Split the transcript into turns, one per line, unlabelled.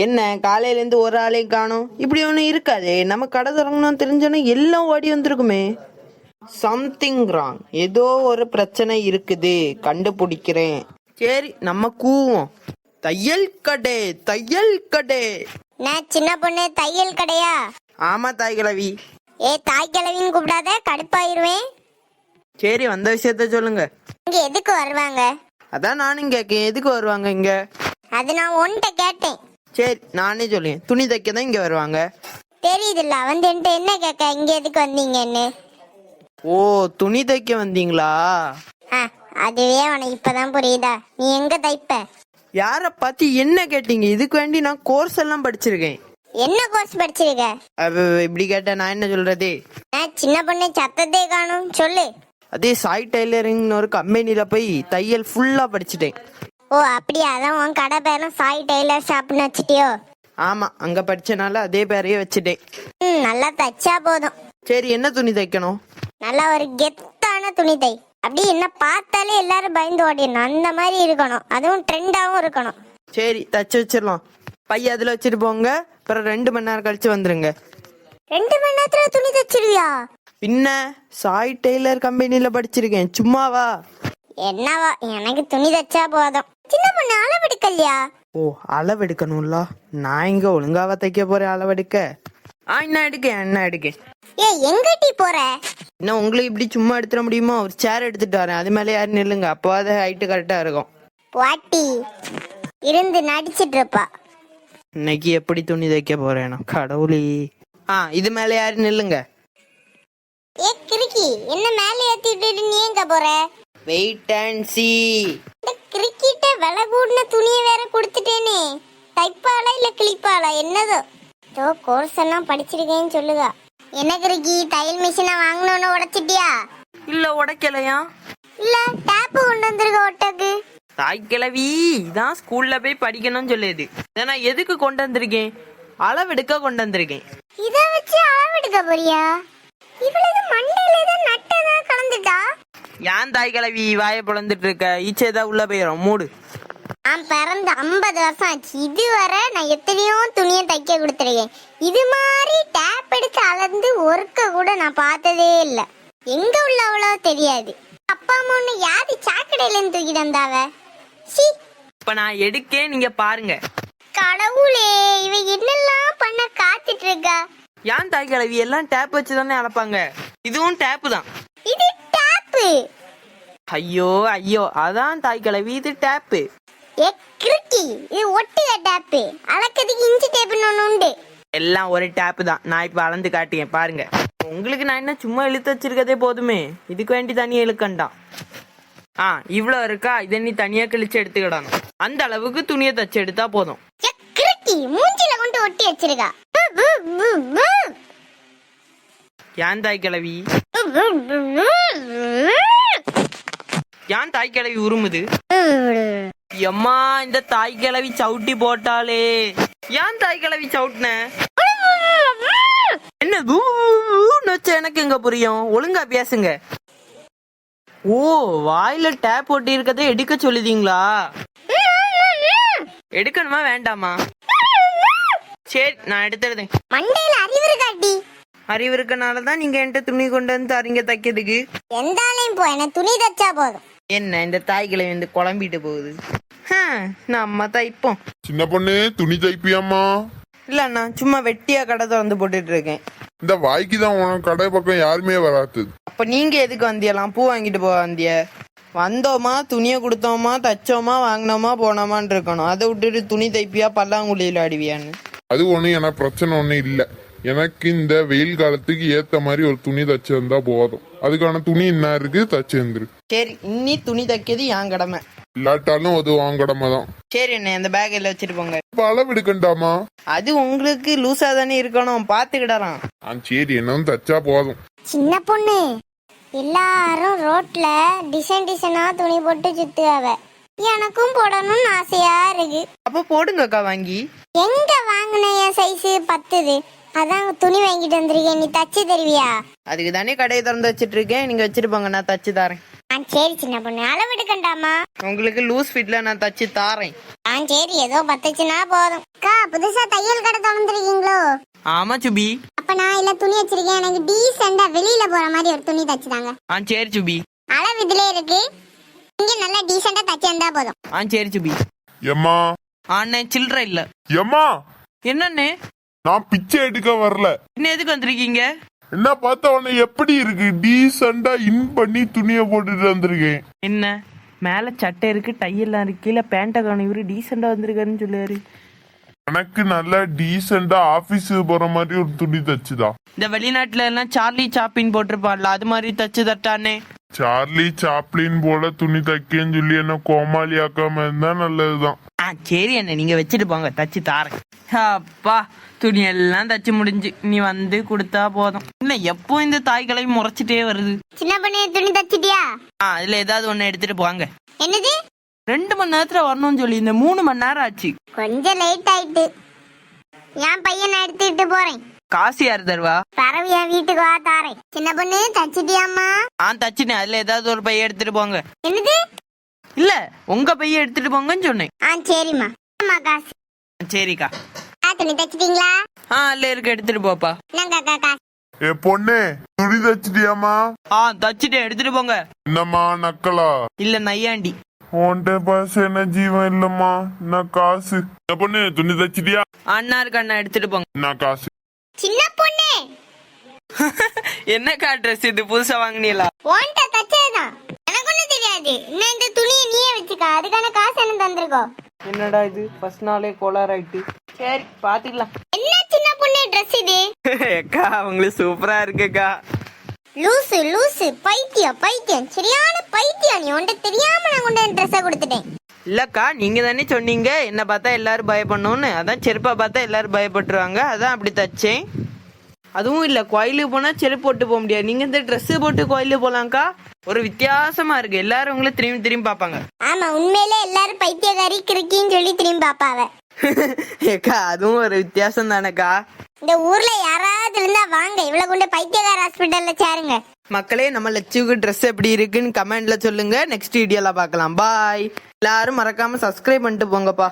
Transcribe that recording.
என்ன காலையிலேருந்து ஒரு ஆளையும் காணோம்? இப்படி ஒன்றும் இருக்காதே. நம்ம கடை திறங்கணும்னு தெரிஞ்சோன்னா எல்லாம் ஓடி வந்திருக்குமே. Something wrong. ஏதோ ஒரு பிரச்சனை இருக்குது, கண்டுபிடிக்கிறேன். சரி, நம்ம கூவோம். தையல் கடை, தையல் கடை.
நான் சின்ன பொண்ணு தையல் கடையா?
ஆமா தாய் கிழவி.
தாய் கிழவின்னு கூப்பிடாத, கடுப்பாயிருவேன்.
சரி, வந்த விஷயத்த சொல்லுங்க.
இங்க எதுக்கு வருவாங்க?
அதான் நானும் கேட்கேன், எதுக்கு வருவாங்க இங்க?
அது நான் உன்கிட்ட கேட்டேன்.
சரி, நானே சொல்லேன், துணி தைக்க தான் இங்க வருவாங்க.
தெரியுதுல்ல, வந்து என்கிட்ட என்ன கேட்க, இங்க எதுக்கு வந்தீங்கன்னு.
ஓ, துணி தைக்க வந்தீங்களா?
அதுவே உனக்கு இப்பதான் புரியுதா? நீ எங்க தைப்ப?
யார பார்த்து என்ன கேட்டீங்க? இதுக்கு வேண்டி நான் கோர்ஸ் எல்லாம் படிச்சிருக்கேன்.
என்ன கோர்ஸ் படிச்சிருக்க?
இப்படி கேட்ட நான் என்ன சொல்றது?
சின்ன பொண்ணு சத்தத்தை காணும், சொல்லு.
அதே சாய் டைலரிங்னு ஒரு கம்பெனில போய் தையல் ஃபுல்லா படிச்சுட்டேன்.
ஓ அப்படியா? அதான் உன் கடை பேரும் சாய் டெய்லர் ஷாப்னு வச்சுட்டியோ?
ஆமா, அங்க படிச்சனால அதே பேரையே வச்சுட்டேன்.
நல்லா தைச்சா போதும்.
சரி, என்ன துணி தைக்கணும்?
நல்லா ஒரு கெத்தான துணி தை. அப்படி என்ன பார்த்தாலே எல்லாரும் பயந்து ஓடிடணும், அந்த மாதிரி இருக்கணும். அதுவும் ட்ரெண்டாவும் இருக்கணும்.
சரி, தச்சு வச்சிடலாம். பைய அதுல வச்சுட்டு போங்க. அப்புறம் 2 மணி நேரம் கழிச்சு வந்துருங்க.
2 மணி நேரத்துல துணி தைச்சிருவியா?
பின்ன சாய் டெய்லர் கம்பெனில படிச்சிருக்கேன், சும்மாவா?
என்னவா, எனக்கு துணி தைச்சா போதும். சின்ன பொண்ணு அளவெடுக்கலையா?
ஓ, அளவெடுக்கணும்ல. நான் இங்க ஒழுங்காவா தைக்க போறேன் அளவெடுக்க? என்ன எடுக்கேன்.
எங்கட்டி போற?
இன்னும் உங்களுக்கு இப்படி சும்மா எடுத்துட முடியுமா? ஒரு சேர் எடுத்துட்டு வரேன், அது மேலே யாரும் நில்லுங்க, அப்போ அது ஹைட்டு கரெக்டா இருக்கும்.
பாட்டி இருந்து நடிச்சிட்டு இருப்பா.
இன்னைக்கு எப்படி துணி தைக்க போறேன் கடவுளே. இது மேல யாரும் நில்லுங்க.
கிறுக்கி, என்ன மேலே ஏத்திட்டு நீ எங்க போற?
வெயிட் அண்ட் சீ.
கிறுக்கிட்ட விலை கூடின துணியை வேற கொடுத்துட்டேனே. தைப்பாளா இல்ல கிளிப்பாளா என்னதோ? கோர்ஸ் எல்லாம் படிச்சிருக்கேன்னு சொல்லுதா. என்ன கிறுக்கி, தையல் மிஷினை வாங்கணும்னு உடைச்சிட்டியா?
இல்ல, உடைக்கலையா?
இல்ல, டேப்பு கொண்டு வந்திருக்க ஒட்டக்கு.
தாய் கிழவி, இதான் ஸ்கூல்ல போய் படிக்கணும்னு சொல்லுது. நான் எதுக்கு கொண்டு வந்திருக்கேன்? அளவெடுக்க கொண்டு வந்திருக்கேன்.
இத வச்சு அளவெடுக்க போறியா? இவளுக்கு மண்டையில தான் நட்டதா கலந்துட்டா.
ஏன் தாய் கிழவி வாயை பொளந்துட்டு இருக்க? ஈச்சேதா உள்ள போயிடும், மூடு.
நான் பிறந்த 50 வருஷம் ஆச்சு. இதுவரை நான் எத்தனையோ துணியை தைக்க கொடுத்துருக்கேன். இது மாதிரி டேப் எடுத்து அளந்து ஒர்க்க கூட நான் பார்த்ததே இல்லை. எங்க உள்ளவளோ தெரியாது. அப்பா அம்மா ஒண்ணு யாரு சாக்கடையில இருந்து தூக்கிட்டு வந்தாவ?
இப்ப நான் எடுக்கேன், நீங்க பாருங்க.
கடவுளே, இவ என்னெல்லாம் பண்ண காத்துட்டு இருக்கா?
ஏன் தாய் கிழவி, எல்லாம் டேப் வச்சுதானே அளப்பாங்க. இதுவும் டேப்பு தான்.
இது டேப்பு?
ஐயோ, அதான் தாய் கிழவி, இது டேப்பு.
கிறுக்கி, இது ஒட்டிய டேப்பு. அளக்கிறதுக்கு இன்ச்சி டேப்னு ஒண்ணு உண்டு.
எல்லாம் ஒரு டேப்பு தான். நான் இப்ப அளந்து காட்டியேன், பாருங்க. உங்களுக்கு நான் என்ன சும்மா இழுத்து வச்சிருக்கதே போதுமே, இதுக்கு வேண்டி தனியா இழுக்கண்டாம். இவ்வளவு இருக்கா? இதை நீ தனியா கிழிச்சு எடுத்துக்கிடணும். அந்த அளவுக்கு துணியை தச்சு எடுத்தா போதும்.
மூஞ்சில கொண்டு ஒட்டி வச்சிருக்கா.
ஏன் தாய் கிழவி, ஏன் தாய் கிழவி உருமுது? எம்மா, இந்த தாய் கிழவி சவுட்டி போட்டாலே. ஏன் தாய் கிழவி சவுட்ன? என்ன எனக்கு எங்க புரியும்? ஒழுங்கா பேசுங்க. ஓ, வாயில டேப் ஒட்டி இருக்கதை எடுக்க சொல்லுதீங்களா? எடுக்கணுமா வேண்டாமா? சரி, நான் எடுத்துறேன்.
மண்டையில அறிவு இருக்காட்டி?
அறிவு இருக்கனாலதான் நீங்க என்கிட்ட துணி கொண்டு வந்து தரீங்க தைக்கிறதுக்கு.
எந்தாலையும் போ, எனக்கு துணி தைச்சா போதும்.
என்ன இந்த தாய்களை வந்து குழம்பிட்டு போகுது. நம்ம தைப்போம்.
சின்ன பொண்ணு, துணி தைப்பியாமா?
இல்ல, நான் சும்மா வெட்டியா கடை திறந்து போட்டுட்டு இருக்கேன்.
இந்த வாய்க்கு தான் உனக்கு கடை பக்கம் யாருமே வராது.
அப்ப நீங்க எதுக்கு வந்தியலாம்? பூ வாங்கிட்டு போக வந்திய? வந்தோமா, துணியை கொடுத்தோமா, தச்சோமா, வாங்கினோமா, போனோமான்னு இருக்கணும். அதை விட்டுட்டு துணி தைப்பியா, பல்லாங்குழியில ஆடுவியான்னு.
அது ஒண்ணு எனக்கு பிரச்சனை ஒண்ணு இல்ல. எனக்கு இந்த வெயில் காலத்துக்கு ஏத்த மாதிரி ஒரு துணி தச்சிருந்தா போதும். அதுக்கான துணி என்ன இருக்கு, தச்சிருந்து.
சரி, இன்னி துணி தைக்கிறது என் கடமை.
இல்லாட்டாலும் அது உன் கடமை தான்.
சரி, என்ன அந்த பேக்ல வச்சுட்டு போங்க.
அளவு எடுக்கண்டாமா?
அது உங்களுக்கு லூசா தானே இருக்கணும், பாத்துக்கிடலாம்.
சரி, என்னன்னு தச்சா போதும்.
சின்ன பொண்ணு, எல்லாரும் ரோட்ல டிசைனா துணி போட்டு சுத்துவாவ. எனக்கும் போடணும்னு ஆசையா இருக்கு.
அப்ப போடுங்கக்கா வாங்கி.
எங்க வாங்கின? என் சைஸ் 10. அதான் துணி வாங்கிட்டு வந்திருக்கேன். நீ தச்சு தருவியா?
அதுக்கு தானே கடையை திறந்து வச்சிட்டு இருக்கேன். நீங்க வச்சிட்டு போங்க, நான் தச்சு தரேன்.
சரி சின்ன பொண்ணு, அளவு எடுக்கண்டாமா?
உங்களுக்கு லூஸ் ஃபிட்ல நான் தச்சு தாரேன்.
சரி, ஏதோ பத்துச்சுன்னா போதும். அக்கா, புதுசா தையல் கடை திறந்துருக்கீங்களோ?
ஆமா சுபி.
அப்ப நான் இல்ல துணி வச்சிருக்கேன், எனக்கு டீசெண்டா வெளியில போற மாதிரி ஒரு துணி தச்சுதாங்க.
சரி சுபி.
அளவு இதுல இருக்கு, இங்க நல்லா டீசெண்டா தச்சு வந்தா போதும்.
சரி சுபி.
எம்மா
அண்ணே சில்லற இல்ல.
எம்மா
என்னண்ணே?
நான் பிச்சை எடுக்க வரல.
என்ன எதுக்கு வந்திருக்கீங்க?
என்ன பார்த்தா உன்னை எப்படி இருக்கு? டீசெண்டா இன் பண்ணி துணியை போட்டுட்டு வந்திருக்கேன்.
என்ன மேல சட்டை இருக்கு, டை எல்லாம் இருக்கு, கீழே பேண்ட காணும், இவரு டீசெண்டா வந்திருக்காருன்னு சொல்லுவாரு.
எனக்கு நல்லா டீசெண்டா ஆபீஸுக்கு போற மாதிரி ஒரு துணி தச்சுதான்.
இந்த வெளிநாட்டுல எல்லாம் சார்லி சாப்பின் போட்டிருப்பான்ல, அது மாதிரி தச்சு தட்டானே.
சார்லி சாப்ளின் போல துணி தைக்கன்னு சொல்லி என்ன கோமாளி ஆக்காம இருந்தா நல்லதுதான்.
சரி அண்ணே, நீங்க வச்சுட்டு போங்க, தச்சு தாரேன். அப்பா, துணி எல்லாம் தச்சு முடிஞ்சு நீ வந்து கொடுத்தா போதும். இல்ல எப்போ இந்த தாய்களை முறைச்சிட்டே வருது.
சின்ன பொண்ணு, துணி தச்சிட்டியா?
அதுல ஏதாவது ஒண்ணு எடுத்துட்டு போங்க.
என்னது?
2 மணி நேரத்துல வரணும்னு சொல்லி இந்த 3 மணி நேரம் ஆச்சு.
கொஞ்சம் லேட் ஆயிட்டு. என் பையனை எடுத்துட்டு போறேன்.
காசு யாரு தருவா?
பரவு என் வீட்டுக்கு வா, தாரேன். சின்ன பொண்ணு, தச்சிட்டியாமா?
தச்சுனேன். அதுல ஏதாவது ஒரு பைய எடுத்துட்டு போங்க.
என்னது?
இல்ல உங்க பைய எடுத்துட்டு போங்கன்னு சொன்னேன்.
சரிம்மா. காசு.
சரிக்கா.
துணி தச்சிட்டீங்களா?
இல்ல இருக்கு, எடுத்துட்டு போப்பா.
நாங்க காசு.
ஏ பொண்ணே, துணி தச்சிட்டியாமா?
தச்சுட்டேன், எடுத்துட்டு போங்க.
என்னம்மா நக்கலா?
இல்ல நையாண்டி.
உன்கிட்ட பாச என்ன ஜீவன் இல்லம்மா, நான் காசு. என்ன பொண்ணு, துணி தச்சிட்டியா?
அண்ணா இருக்கு, அண்ணா எடுத்துட்டு போங்க.
நான் காசு.
சின்ன பொண்ணு,
என்னக்கா ட்ரெஸ் இது புதுசா வாங்கினீங்களா?
உன்கிட்ட தச்சதுதான், எனக்கு ஒண்ணும் தெரியாது. இன்னும் இந்த துணியை நீயே வச்சுக்க, அதுக்கான காசு என்ன தந்திருக்கோ?
என்னடா இது, ஃபர்ஸ்ட் நாளே கோளார் ஆயிட்டு. சரி பாத்துக்கலாம்.
என்ன சின்ன பொண்ணு ட்ரெஸ் இது?
அக்கா உங்களுக்கு சூப்பரா இருக்குக்கா.
லூசு லூசு, பைத்தியம் பைத்தியம், சரியான பைத்தியம். நீ உன்கிட்ட தெரியாம நான் கொண்டு ட்ரெஸ்ஸை கொடுத்துட்டேன்.
இல்லக்கா, நீங்க தானே சொன்னீங்க என்ன பார்த்தா எல்லாரும் பயப்படணும்னு. அதான் செருப்பா பார்த்தா எல்லாரும் பயப்பட்டுருவாங்க, அதான் அப்படி தச்சேன். அதுவும் இல்ல, கோயிலுக்கு போனா செருப்பு போட்டு போக முடியாது. நீங்க இந்த ட்ரெஸ் போட்டு கோயிலுக்கு போலாம்க்கா. ஒரு வித்தியாசமா இருக்கு, எல்லாரும் உங்களை திரும்பி திரும்பி பாப்பாங்க.
ஆமா, உண்மையிலே எல்லாரும் பைத்தியக்காரி கிறுக்கின்னு சொல்லி திரும்பி பாப்பாவ.
ஏக்கா அதுவும் ஒரு வித்தியாசம் தானேக்கா.
இந்த ஊர்ல யாராவது இருந்தா வாங்க, இவ்வளவு கொண்டு பைத்தியக்கார ஹாஸ்பிட்டல்ல சேருங்க.
மக்களே, நம்ம லட்சுக்கு ட்ரெஸ் எப்படி இருக்குன்னு கமெண்ட்ல சொல்லுங்க. நெக்ஸ்ட் வீடியோல பார்க்கலாம். பாய். எல்லாரும் மறக்காம சப்ஸ்கிரைப் பண்ணிட்டு போங்கப்பா.